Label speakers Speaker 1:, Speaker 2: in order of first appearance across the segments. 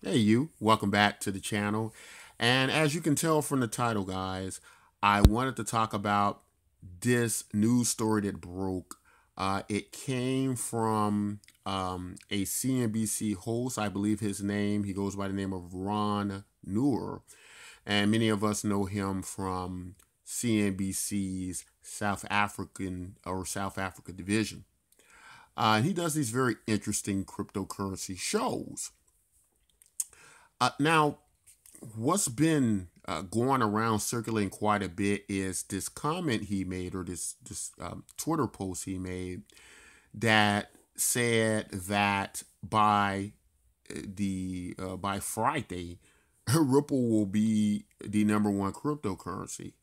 Speaker 1: Hey, you. Welcome back to the channel. And as you can tell from the title, guys, I wanted to talk about this news story that broke. It came from a CNBC host. I believe his name, he goes by the name of Ron Newer. And many of us know him from CNBC's South Africa division. And he does these very interesting cryptocurrency shows. Now, what's been going around circulating quite a bit is this comment he made, or this Twitter post he made, that said that by Friday, Ripple will be the number one cryptocurrency.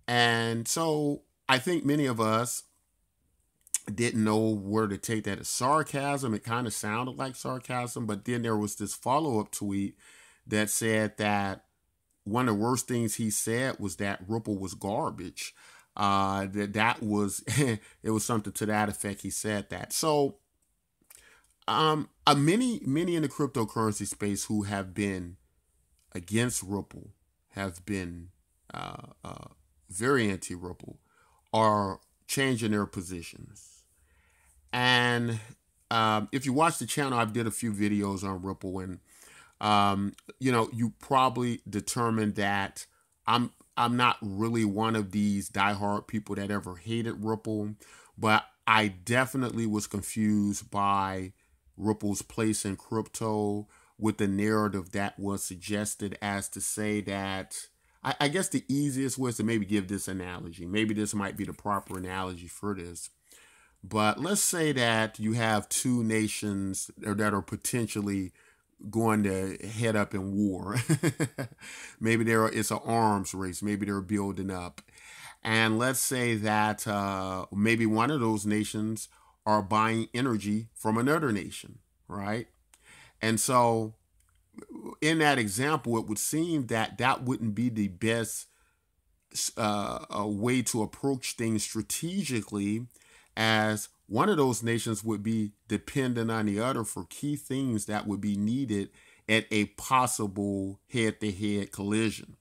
Speaker 1: And so I think many of us didn't know where to take that as sarcasm. It kind of sounded like sarcasm, but then there was this follow-up tweet that said that one of the worst things he said was that Ripple was garbage. That was it was something to that effect. He said that. So many in the cryptocurrency space who have been against Ripple, have been very anti-Ripple, are changing their positions. And if you watch the channel, I've did a few videos on Ripple, and you probably determined that I'm not really one of these diehard people that ever hated Ripple, but I definitely was confused by Ripple's place in crypto, with the narrative that was suggested, as to say that I guess the easiest was to maybe give this analogy. Maybe this might be the proper analogy for this. But let's say that you have two nations that are potentially going to head up in war. Maybe it's an arms race. Maybe they're building up. And let's say that maybe one of those nations are buying energy from another nation, right? And so in that example, it would seem that that wouldn't be the best way to approach things strategically, as one of those nations would be dependent on the other for key things that would be needed at a possible head-to-head collision.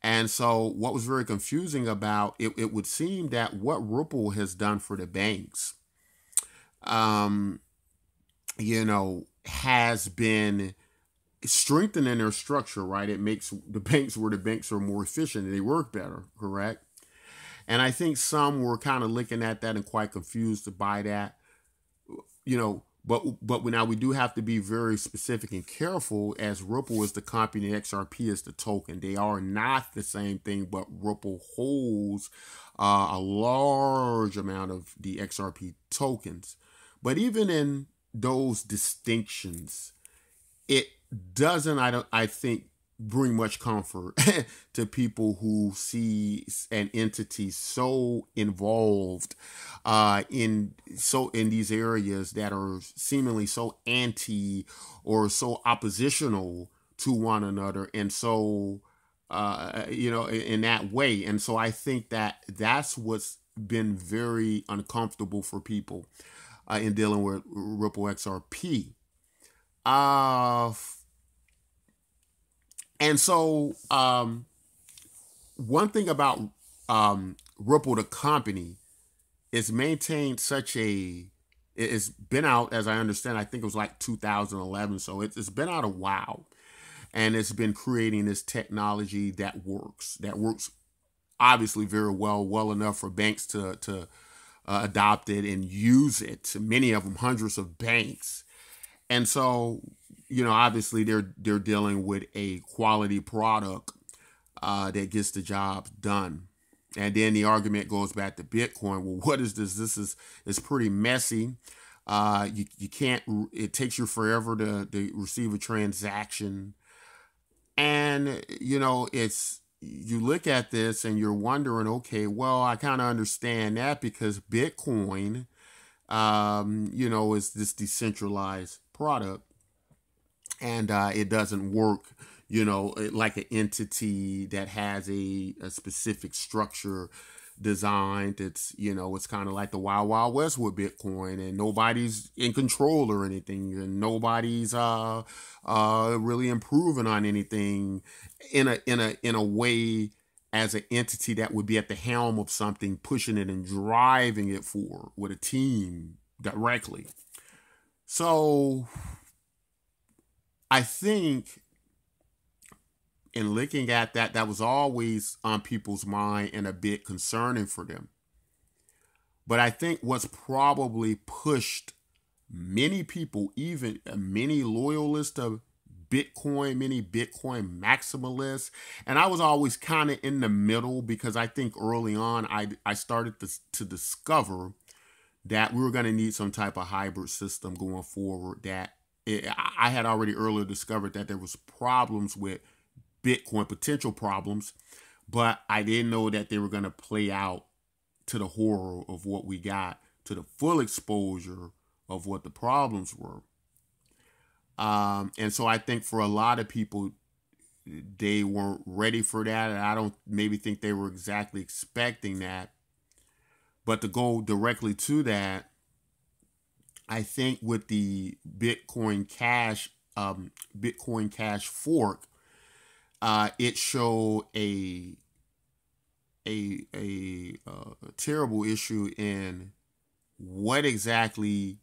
Speaker 1: And so what was very confusing about it, it would seem that what Ripple has done for the banks, has been strengthening their structure, right? It makes the banks are more efficient and they work better, correct? And I think some were kind of looking at that and quite confused by that, but now we do have to be very specific and careful, as Ripple is the company, XRP is the token. They are not the same thing, but Ripple holds a large amount of the XRP tokens. But even in those distinctions, it doesn't, I think, bring much comfort to people who see an entity so involved in these areas that are seemingly so anti or so oppositional to one another, and so in that way. And so I think that that's what's been very uncomfortable for people in dealing with Ripple XRP. And so one thing about Ripple, the company, is maintained it's been out, as I understand, I think it was like 2011. So it's been out a while, and it's been creating this technology that works obviously very well enough for banks to adopt it and use it. Many of them, hundreds of banks. And so, obviously they're dealing with a quality product that gets the job done. And then the argument goes back to Bitcoin. Well, what is this? It's pretty messy. You can't. It takes you forever to receive a transaction. And you look at this and you're wondering, okay, well, I kind of understand that, because Bitcoin, is this decentralized product, and it doesn't work, like an entity that has a specific structure designed. It's, it's kind of like the Wild Wild West with Bitcoin, and nobody's in control or anything, and nobody's really improving on anything in a way as an entity that would be at the helm of something, pushing it and driving it forward with a team directly. So I think in looking at that, that was always on people's mind and a bit concerning for them. But I think what's probably pushed many people, even many loyalists of Bitcoin, many Bitcoin maximalists, and I was always kind of in the middle, because I think early on I started to discover that we were going to need some type of hybrid system going forward. I had already earlier discovered that there was problems with Bitcoin, potential problems, but I didn't know that they were going to play out to the horror of what we got, to the full exposure of what the problems were. And so I think for a lot of people, they weren't ready for that. And I don't maybe think they were exactly expecting that. But to go directly to that, I think with the Bitcoin Cash fork, it showed a terrible issue in what exactly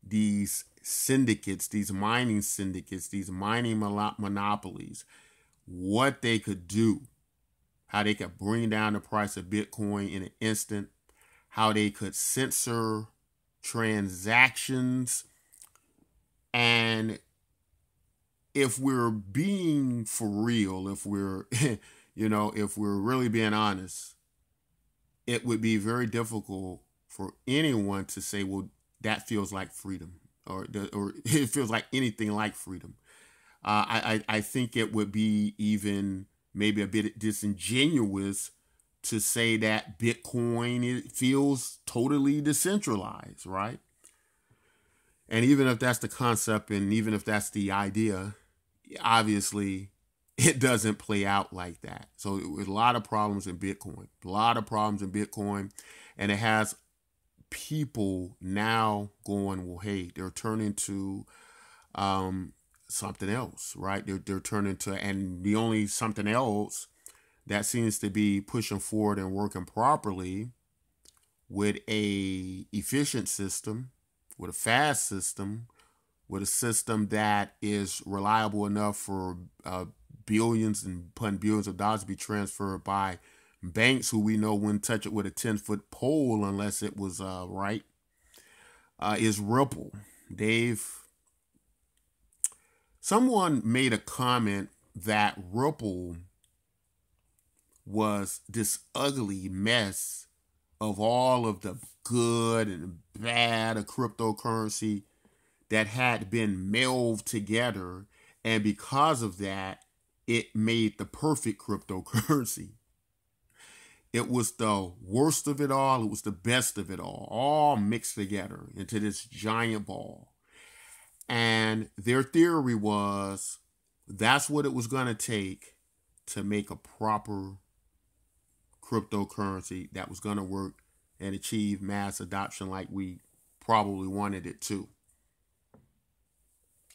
Speaker 1: these syndicates, these mining syndicates, these mining monopolies, what they could do, how they could bring down the price of Bitcoin in an instant, how they could censor transactions. And if we're being for real, if we're, if we're really being honest, it would be very difficult for anyone to say, well, that feels like freedom, or it feels like anything like freedom. I think it would be even maybe a bit disingenuous to say that Bitcoin, it feels totally decentralized, right? And even if that's the concept, and even if that's the idea, obviously it doesn't play out like that. So there's a lot of problems in Bitcoin, and it has people now going, well, hey, they're turning to something else, right? They're turning to, and the only something else that seems to be pushing forward and working properly with a efficient system, with a fast system, with a system that is reliable enough for billions and upon billions of dollars to be transferred by banks who we know wouldn't touch it with a 10-foot pole unless it was right, is Ripple. Someone made a comment that Ripple was this ugly mess of all of the good and bad of cryptocurrency that had been melded together, and because of that, it made the perfect cryptocurrency. It was the worst of it all. It was the best of it all mixed together into this giant ball. And their theory was that's what it was going to take to make a proper cryptocurrency that was going to work and achieve mass adoption like we probably wanted it to.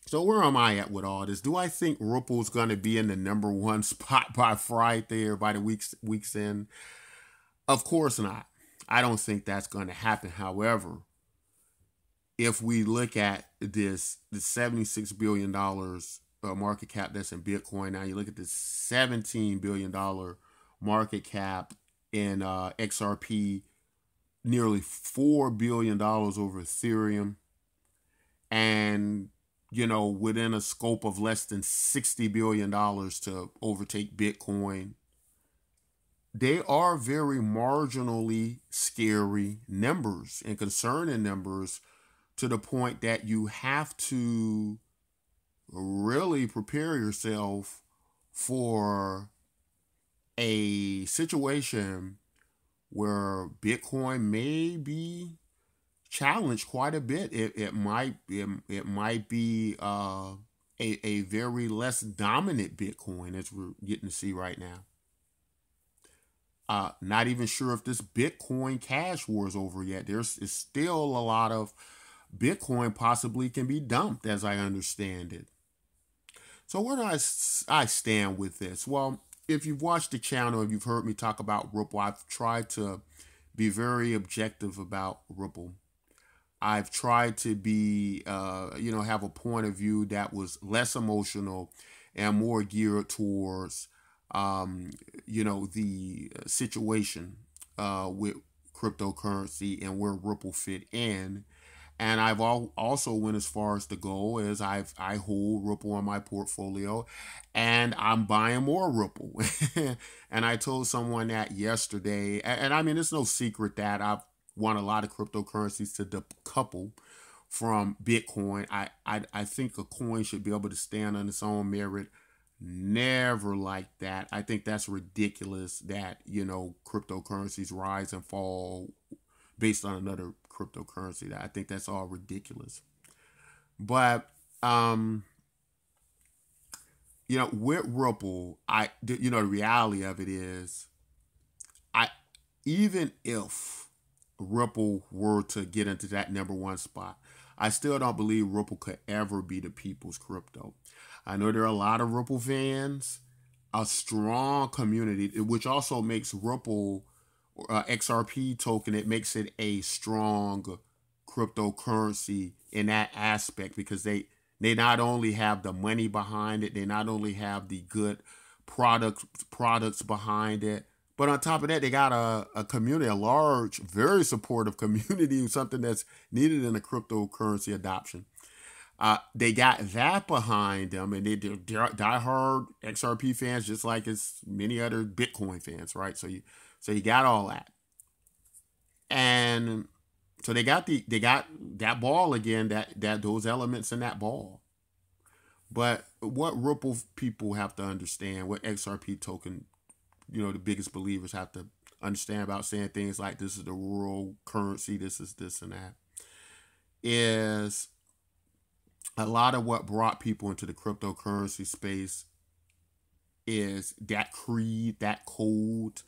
Speaker 1: So where am I at with all this? Do I think Ripple's going to be in the #1 spot by Friday or by the week's end? Of course not. I don't think that's going to happen. However, if we look at the $76 billion market cap that's in Bitcoin now, you look at the $17 billion market cap in XRP, nearly $4 billion over Ethereum, and within a scope of less than $60 billion to overtake Bitcoin. They are very marginally scary numbers and concerning numbers, to the point that you have to really prepare yourself for a situation where Bitcoin may be challenged quite a bit. It might be a very less dominant Bitcoin, as we're getting to see right now. Not even sure if this Bitcoin cash war is over yet. There's still a lot of Bitcoin possibly can be dumped, as I understand it. So where do I stand with this? Well, if you've watched the channel, if you've heard me talk about Ripple, I've tried to be very objective about Ripple. I've tried to be, have a point of view that was less emotional and more geared towards, the situation with cryptocurrency and where Ripple fit in. And I've also went as far as to go as I hold Ripple on my portfolio, and I'm buying more Ripple. And I told someone that yesterday, and I mean, it's no secret that I've want a lot of cryptocurrencies to decouple from Bitcoin. I think a coin should be able to stand on its own merit. Never like that. I think that's ridiculous that, cryptocurrencies rise and fall based on another cryptocurrency. I think that's all ridiculous. But with Ripple, the reality of it is, even if Ripple were to get into that number one spot, I still don't believe Ripple could ever be the people's crypto. I know there are a lot of Ripple fans, a strong community, which also makes Ripple XRP token, it makes it a strong cryptocurrency in that aspect, because they not only have the money behind it, they not only have the good products behind it, but on top of that, they got a community, a large, very supportive community, something that's needed in a cryptocurrency adoption. They got that behind them, and they're diehard XRP fans, just like as many other Bitcoin fans, right? So you got all that, and so they got that ball again, that those elements in that ball. But what Ripple people have to understand, what XRP token, the biggest believers have to understand about saying things like this is the world currency, this is this and that, is a lot of what brought people into the cryptocurrency space is that creed, that code.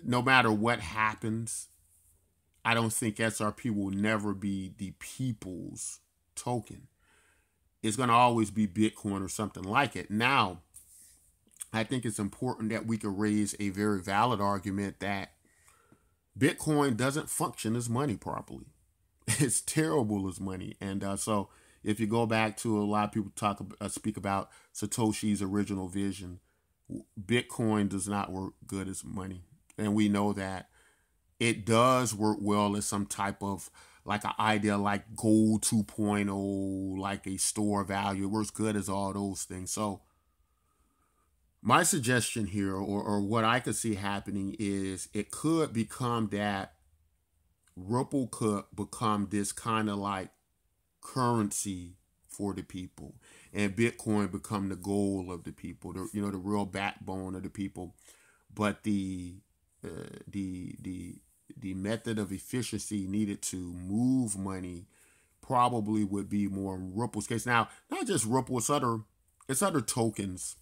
Speaker 1: No matter what happens, I don't think XRP will never be the people's token. It's going to always be Bitcoin or something like it. Now, I think it's important that we can raise a very valid argument that Bitcoin doesn't function as money properly. It's terrible as money. And so if you go back to a lot of people speak about Satoshi's original vision, Bitcoin does not work good as money. And we know that it does work well as some type of like an idea like gold 2.0, like a store value. It works good as all those things. So my suggestion here, or what I could see happening, is it could become that Ripple could become this kind of like currency for the people, and Bitcoin become the goal of the people, the real backbone of the people. But the method of efficiency needed to move money probably would be more in Ripple's case. Now, not just Ripple, it's other tokens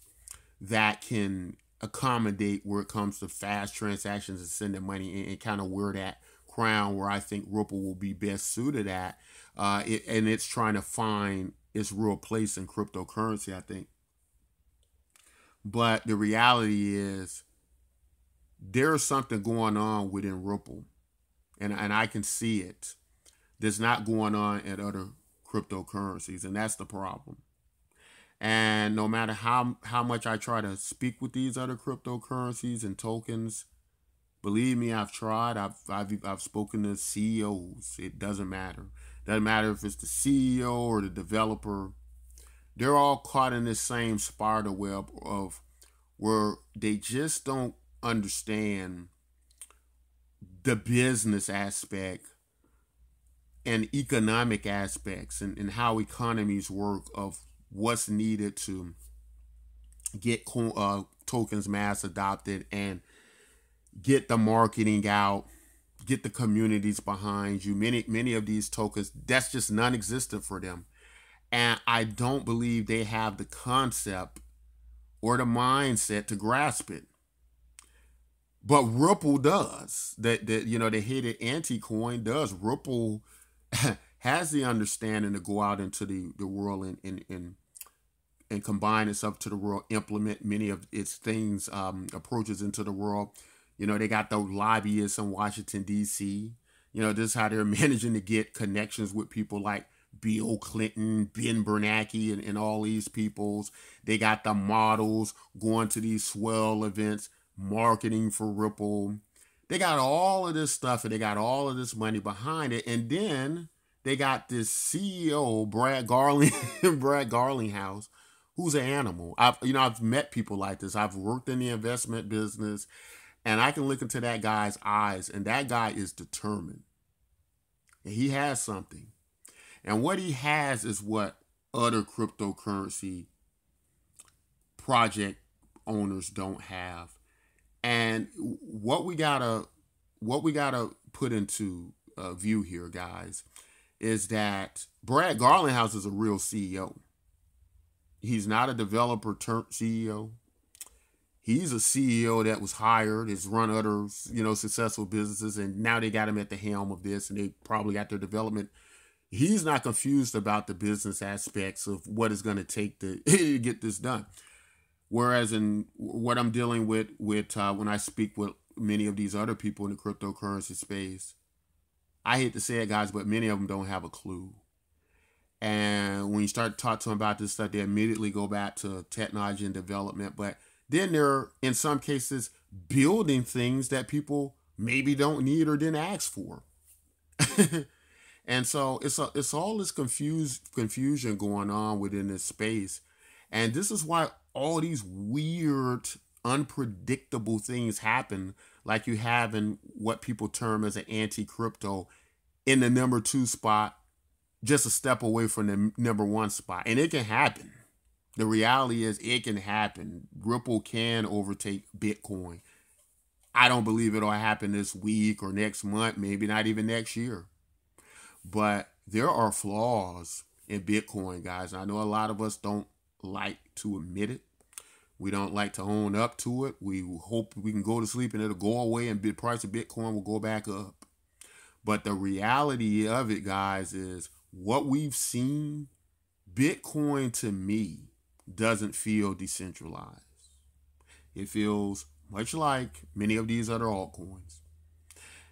Speaker 1: that can accommodate where it comes to fast transactions and sending money, and kind of where that crown, where I think Ripple will be best suited at. And it's trying to find its real place in cryptocurrency, I think. But the reality is, there's something going on within Ripple, and I can see it. There's not going on at other cryptocurrencies, and that's the problem. And no matter how much I try to speak with these other cryptocurrencies and tokens, believe me, I've tried. I've spoken to CEOs. It doesn't matter. Doesn't matter if it's the CEO or the developer. They're all caught in this same spider web of where they just don't understand the business aspect and economic aspects, and how economies work, of what's needed to get tokens mass adopted and get the marketing out, get the communities behind you. Many of these tokens, that's just non-existent for them. And I don't believe they have the concept or the mindset to grasp it. But Ripple does. That you know, the hated anti-coin does. Ripple has the understanding to go out into the world and combine itself to the world, implement many of its things, approaches into the world. You know, they got the lobbyists in Washington, D.C. You know, this is how they're managing to get connections with people like Bill Clinton, Ben Bernanke, and all these peoples. They got the models going to these swell events, marketing for Ripple. They got all of this stuff and they got all of this money behind it. And then they got this CEO, Brad Garling, Brad Garlinghouse, who's an animal. I've met people like this. I've worked in the investment business, and I can look into that guy's eyes, and that guy is determined. And he has something. And what he has is what other cryptocurrency project owners don't have. And what we gotta put into view here, guys, is that Brad Garlinghouse is a real CEO. He's not a developer turned CEO. He's a CEO that was hired, has run other, successful businesses, and now they got him at the helm of this, and they probably got their development. He's not confused about the business aspects of what it's going to take to get this done. Whereas in what I'm dealing with when I speak with many of these other people in the cryptocurrency space, I hate to say it, guys, but many of them don't have a clue. And when you start to talk to them about this stuff, they immediately go back to technology and development. But then they're, in some cases, building things that people maybe don't need or didn't ask for. And so it's all this confusion going on within this space. And this is why all these weird, unpredictable things happen, like you have in what people term as an anti-crypto in the number 2 spot, just a step away from the number 1 spot. And it can happen. The reality is it can happen. Ripple can overtake Bitcoin. I don't believe it'll happen this week or next month, maybe not even next year. But there are flaws in Bitcoin, guys. I know a lot of us don't like to admit it. We don't like to own up to it. We hope we can go to sleep and it'll go away and the price of Bitcoin will go back up. But the reality of it, guys, is what we've seen, Bitcoin to me doesn't feel decentralized. It feels much like many of these other altcoins.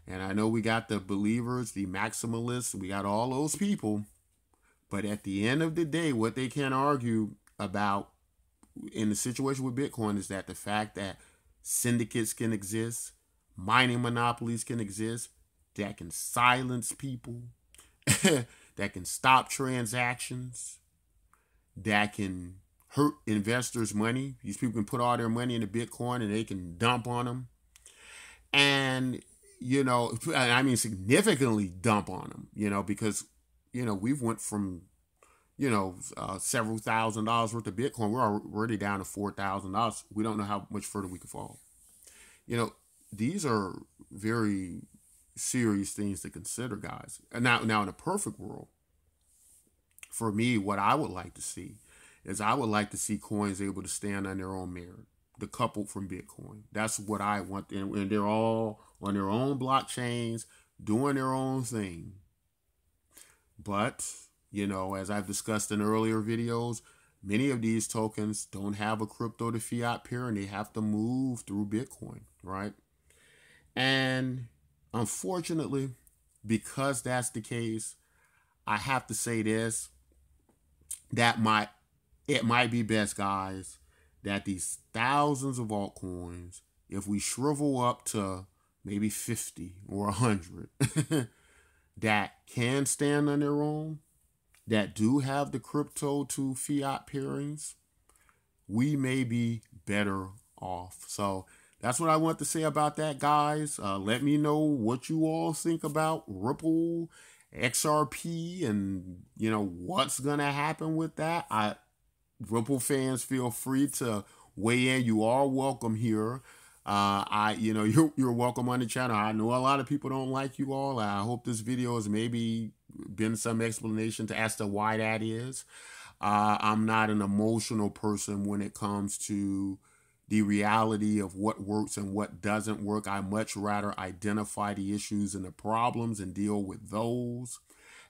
Speaker 1: And I know we got the believers, the maximalists, we got all those people. But at the end of the day, what they can't argue about in the situation with Bitcoin is that the fact that syndicates can exist, mining monopolies can exist, that can silence people, that can stop transactions, that can hurt investors' money. These people can put all their money into Bitcoin and they can dump on them. And, I mean significantly dump on them, because, we've went from, several $1,000s worth of Bitcoin. We're already down to $4,000. We don't know how much further we could fall. These are very serious things to consider, guys. Now in a perfect world, for me, what I would like to see is I would like to see coins able to stand on their own merit, decoupled from Bitcoin. That's what I want. And they're all on their own blockchains, doing their own thing. But, as I've discussed in earlier videos, many of these tokens don't have a crypto to fiat pair and they have to move through Bitcoin, right? And unfortunately, because that's the case, I have to say this, it might be best, guys, that these thousands of altcoins, if we shrivel up to maybe 50 or 100 that can stand on their own, that do have the crypto to fiat pairings, we may be better off. So that's what I want to say about that, guys. Let me know what you all think about Ripple, XRP, and what's gonna happen with that. Ripple fans, feel free to weigh in. You are welcome here. You're welcome on the channel. I know a lot of people don't like you all. I hope this video has maybe been some explanation as to why that is. I'm not an emotional person when it comes to, the reality of what works and what doesn't work. I much rather identify the issues and the problems and deal with those.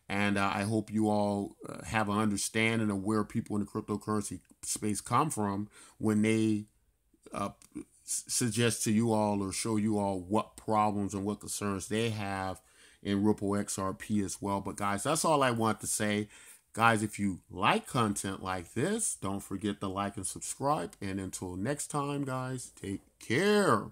Speaker 1: And I hope you all have an understanding of where people in the cryptocurrency space come from when they uh, suggest to you all or show you all what problems and what concerns they have in Ripple XRP as well. But guys, that's all I want to say. Guys, if you like content like this, don't forget to like and subscribe. And until next time, guys, take care.